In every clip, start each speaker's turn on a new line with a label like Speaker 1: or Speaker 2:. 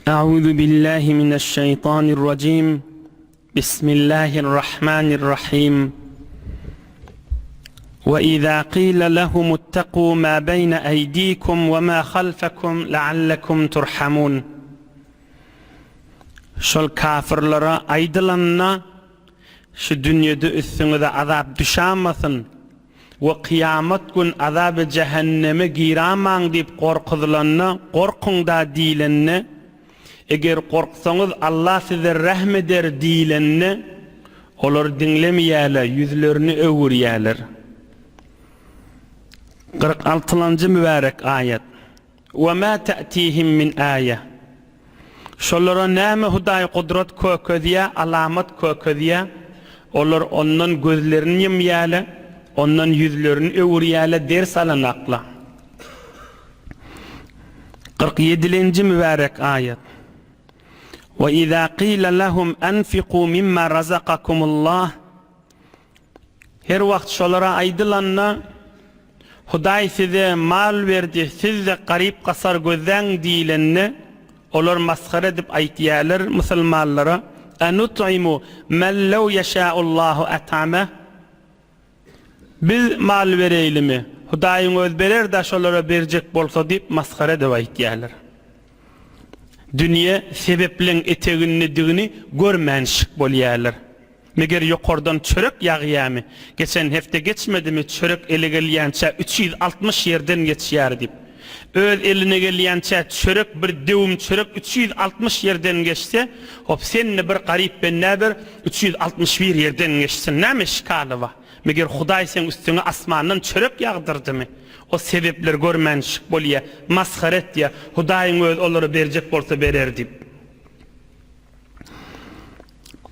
Speaker 1: أعوذ بالله من الشيطان الرجيم. بسم الله الرحمن الرحيم. وإذا قيل لهم اتقوا ما بين أيديكم وما خلفكم لعلكم ترحمون. Şol kafirlara aydılanna şu dünyada üstüňize azap düşämasyn we kıyamet gün azabı cehenneme giramaň diýip gorkudylanna gorkuňda diýlenni. Eger korksaňyz Allah size rahmeder diýlenni, olar dinlemeýärler, yüzlerini öwürýärler. 46-njy mübarek ayet. Ve ma ta'tihim min ayah. Şolara näme Hudaý kudret köködiýä, alamat köködiýä, olar ondan gözlerini ýymýärler, ondan yüzlerini öwürýärler ders alanakla. 47-nji mübarek ayet. وَإِذَا قِيلَ لَهُمْ أَنْفِقُوا مِمَّا رَزَقَكُمُ اللّٰهِ. Her wagt şolara aydylanna Hudaý size mal berdi, siz de garip gasar gözden diýlenni, olar maskara edip aýtýarlar musulmanlara, "Anut'imu men law yasha'ullahu at'ama." Biz mal bereýlimi? Hudaýyň öz berer da şolara berjek bolsa diýip maskara edip aýtýarlar. Dünya sebepleň eteginni görmänşik bolýarlar. Meger ýokardan çörek ýagýamy, geçen hefte geçmedimi çörek ele gelýänçe 360 ýerden geçýär diýip. Öz eline gelýänçe çörek bir dewüm çörek 360 ýerden geçse, hop senni bir garip ben näber 361 ýerden geçsin. Näme şikaly ba? Meger Hudaý sen üstüne asmandan çörek ýagdyrdymy? O sebepler görmänşik bolýar, maskara etýär. Hudaýyň öz olary berjek bolsa berer diýip.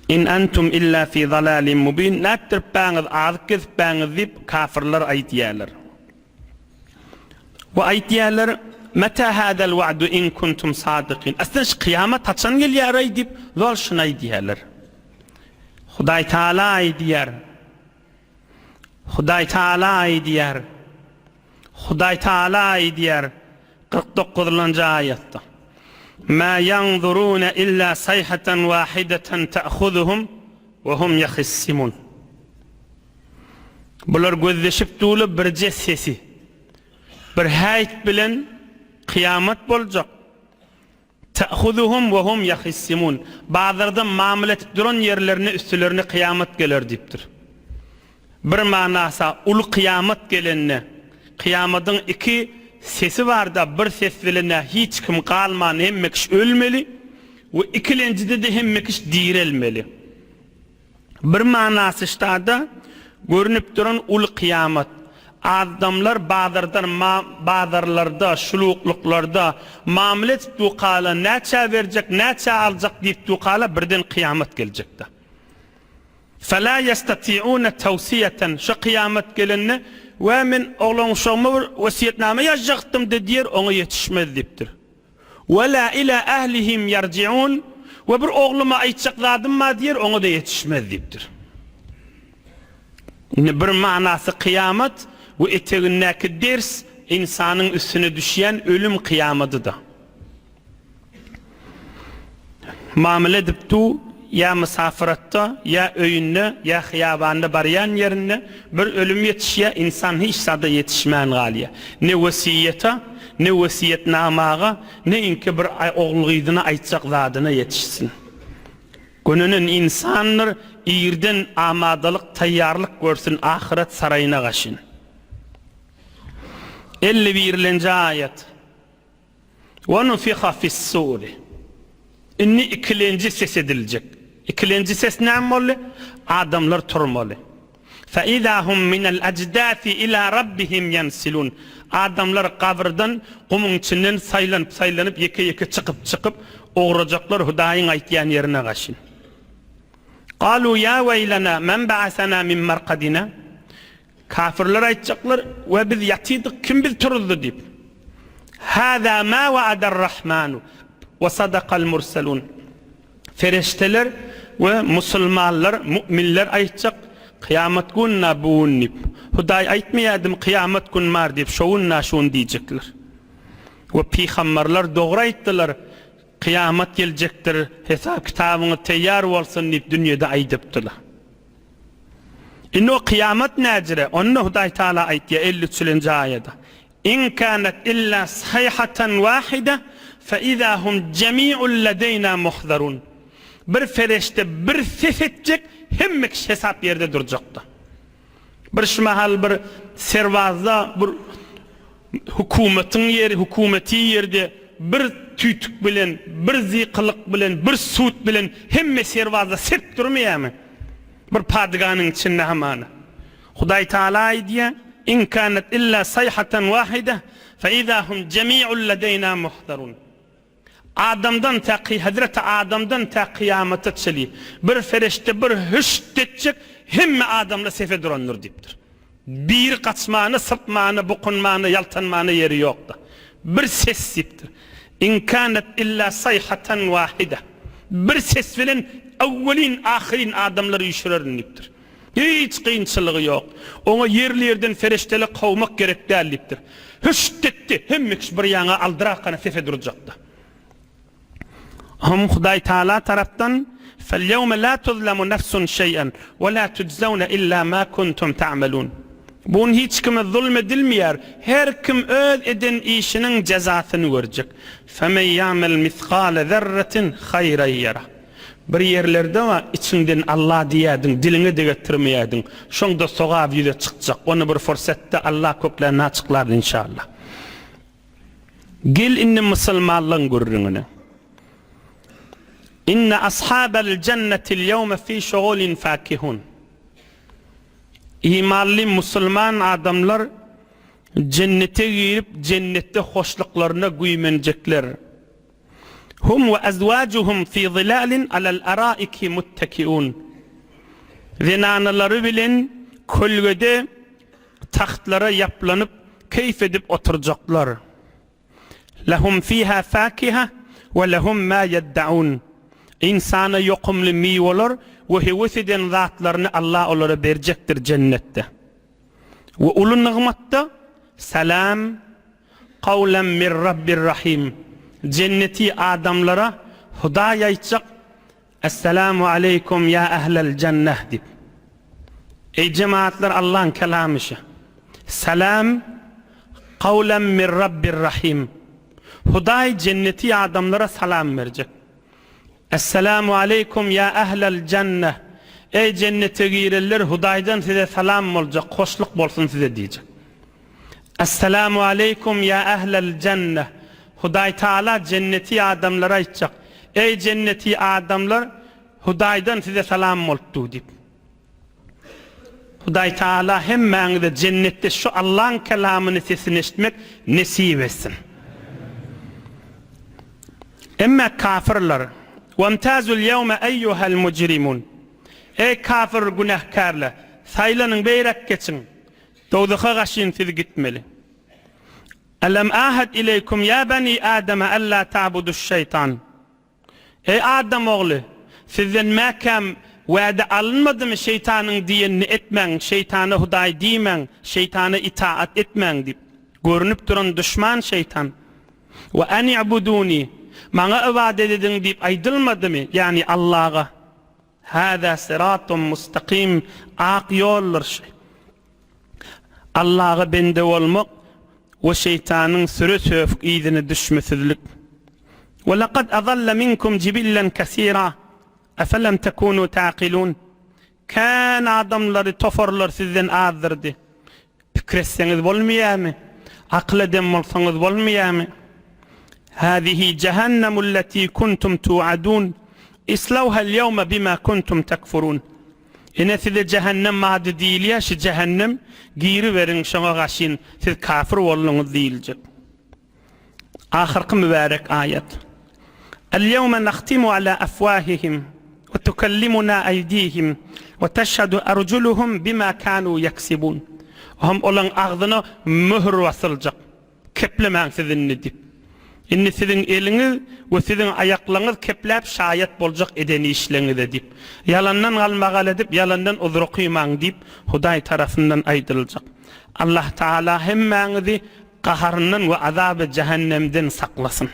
Speaker 1: In antum illa fi zalalin mubin. Nätirpäňiz azkyzpäňiz diýip kafirler aýtýarlar. Ve aýtýarlar, "Mata hadal wa'du in kuntum sadiqin." Aslan şu kıyamet haçan gelýär diýip zol şunu aýtýarlar. Hudaý Taala aýdýar. Hudaý Taala aýdýar. Hudaý Taala aýdýar 49-njy ayetde. Ma yanzuruna illa sayhatan wahidatan ta'khuduhum wa hum yakhsimun. Bular gözleşip dolup bir sesi. Bir hayt bilen kıyamet boljak. Ta'khuduhum wa hum yakhsimun. Bazılardan muamele etip duran yerlerini üstülerine kıyamet geler diýipdir. Bir manasa ul kıyamet gelenine, kıyametin iki sesi var da bir ses bilen hiç kim kalman, hemme kiş ölmeli ve ikilencide de hemme kiş direlmeli. Bir manası ştada görünüp duran ul kıyamet. Adamlar bazarlarda, şulukluklarda muamelet tuqala näçe berjek, näçe aljak diýip tuqala birden kıyamet geljekde. فَلَا يَسْتَطِيعُونَ تَوْسِيَةً. Şu kıyamet gelenine ve men oğlan şoňma bir wesiýetname ýazjakdym diýer, oňa ýetişmez diýipdir. وَلَا إِلَى أَهْلِهِمْ يَرْجِعُونَ. Ve bir oğluma aýtjakladymma diýer, oňa da ýetişmez diýipdir. Bir manasy kıyamet ve eteginnäki ders insanyň üstüne düşýän ölüm kıyamaty da. Muamele edip tu ya misafiratda, ya öýünde, ya hyýabanda barýan ýerinde bir ölüm ýetişýär, insan hiç sada ýetişmän galýa. Ne wesiýete, ne wesiýetnamaga, ne inki bir oglugydyna aýtjak zadyna ýetişsin. Gününün insanlar ýerden amadalyk, taýýarlyk görsün, ahiret saraýyna gaşyn. 51-nji ayet. Wa nufiha fis-sur. Inni ikilenci ses edilecek. İkilenci ses näme bolly? Adamlar turmaly. Fa idahum min al-ajdathi ila rabbihim yansilun. Adamlar kabirden gumun içinden saylanyp ýeke çıkıp oğrajaklar Hudaýyň aýtýan ýerine gaşyn. Qalu ya waylana men ba'asana min marqadina. Kafirler aýtjaklar, "Ve biz ýatydyk, kim biz turuldy?" diýip. Hada ma wa'adar rahmanu ve sadaqal mursalun. Ferişteler ve musulmanlar, müminler aýtjak, kıyamet gününe buğunnip. Hudaý aýtmaýadymy kıyamet gün mar diýip şowunna şonu diýjekler. Ve peygamberler dogry aýtdylar. kıyamet gelecektir, hesap kitabını teyyar olsun deyip dünyada aydıptılar. İnno kıyamet necire? Onu Huday Teala ayet ya 53. ayette. İn kânet illa sayhatan vahide fe izâhum cemî'un ledeyna muhzarun. Bir ferişte bir ses edecek, hemmek hesap yerde duracaktı. Bir şmahal bir servazda bir hükümeti yerde bir tüytük bilen, bir zikılık bilen, bir suut bilen hemme servazda sert durmuyor mu? Bir padganın içinde hemen. Huday Teala diye in kânet illa sayhatan vahide fe izâhum cemî'un ledeyna muhzarun. Adamdan Hazreti Adam'dan ta kıyamete çeli bir ferişte bir hüşt edecek hemme adamla sefe duranlar deyiptir. Bir kaçmanı, sırtmanı, bukunmanı, yaltanmanı yeri yoktu. Bir ses deyiptir. İn kânet illa sayhatan vahide. Bir ses filan evvelin ahirin adamları yüşürür deyiptir. Hiç kıyınçılığı yok. Ona yerlerden ferişteli kovmak gerek değil deyiptir. Hüşt etti hemme bir yana aldırakana sefe duracaktı. Hum Huday Teala taraftan فَالْيَوْمَ لَا تُظْلَمُ نَفْسٌ شَيْئًا وَلَا تُجْزَوْنَ إِلَّا مَا كُنْتُمْ تَعْمَلُونَ. Bunun hiç kime zulmedilmiyor. Her kim öz eden işinin cezasını görecek. فَمَنْ يَعْمَلْ مِثْقَالَ ذَرَّةٍ خَيْرًا يَرَهُ. Bir yerlerde var içinden Allah diyedin, dilini de getirmeyedin. Şonda soğuğa yüze çıkacak. Onu bir fırsatta Allah köklerine açıklar inşallah. Gel inni Müslümanlığın gurrunu. İnne ashabel cennetil yevme fi şugulin fakihun. İmanlı Müslüman adamlar cennete girip cennette hoşluklarına güymenecekler. Hum ve ezvacuhum fi zilalin alel araiki muttekiun. Zinanaları bilen kölgede tahtlara yaplanıp keyif edip oturacaklar. Lehum fiha fakiha ve lehum ma yeddaun. İnsana yokumlu meyveler ve heveseden zatlarını Allah onlara verecektir cennette. Ve ulu nığmatta selam kavlen min Rabbir Rahim. Cenneti adamlara Huday aytacak. Esselamu aleykum ya ehlel cenneh deyip. Ey cemaatler Allah'ın kelamışı. Selam kavlen min Rabbir Rahim. Huday cenneti adamlara salam verecek. Esselamu aleykum ya ehlel cenneh. Ey cennete girenler Huday'dan size salam olacak, hoşluk bolsun size diyecek. Esselamu aleykum ya ehlel cenneh. Huday Teala cenneti adamlara aytacak. Ey cenneti adamlar Huday'dan size salam oldu deyip. Huday Teala hemmenize cennette şu Allah'ın kelamını sesini işitmek nesip etsin. Emme kafirler وَامْتَازُ الْيَوْمَ اَيُّهَا الْمُجْرِمُونَ. Ey kafir günahkarlar, saylanın beyrek geçin. Doğduğa kaşın siz gitmeli. Elem ahad ileykum ya bani Adem alla ta'buduş şeytan. Ey Adem oğlu, sizden mekam vade alınmadı mı şeytanın diyenini etmen, şeytanı Huday diyemen, şeytanı itaat etmen deyip. Görünüp duran düşman şeytan. Ve en i'buduni. Bana ibadet edin deyip aydılmadı mı? Yani Allah'a. Hâzâ sıratun mustakim. Ak yollar şey. Allah'a bende olmak ve şeytanın sürü söfük idine düşmesizlik. Ve lekad azalla minkum cibillen kesira. Efelem tekunu taqilun. Kan adamları toforlar sizden azdırdı. Fikretseniz olmuyor mu? Akledem olsanız olmuyor mu? هذه جهنم التي كنتم توعدون اصلوها اليوم بما كنتم تكفرون. Ene size cehennem madı değil ya şu cehennem giyri verin şuna kaşın siz kafir olunuz değilecek. Ahirki mübarek ayet. اليوم نختم على أفواههم وتكلمنا أيديهم وتشهد أرجلهم بما كانوا يكسبون. Hem olan ağzına mühür basılacak. Keplemen sizin nedip. İnni sizin eliniz ve sizin ayaklarınız keplep şayet bolacak edeni işleriniz edip. Yalandan kalmagal edip, yalandan uzru kıyman deyip, Huday tarafından aydırılacak. Allah Teala hemmenizi kaharından ve azabı cehennemden saklasın.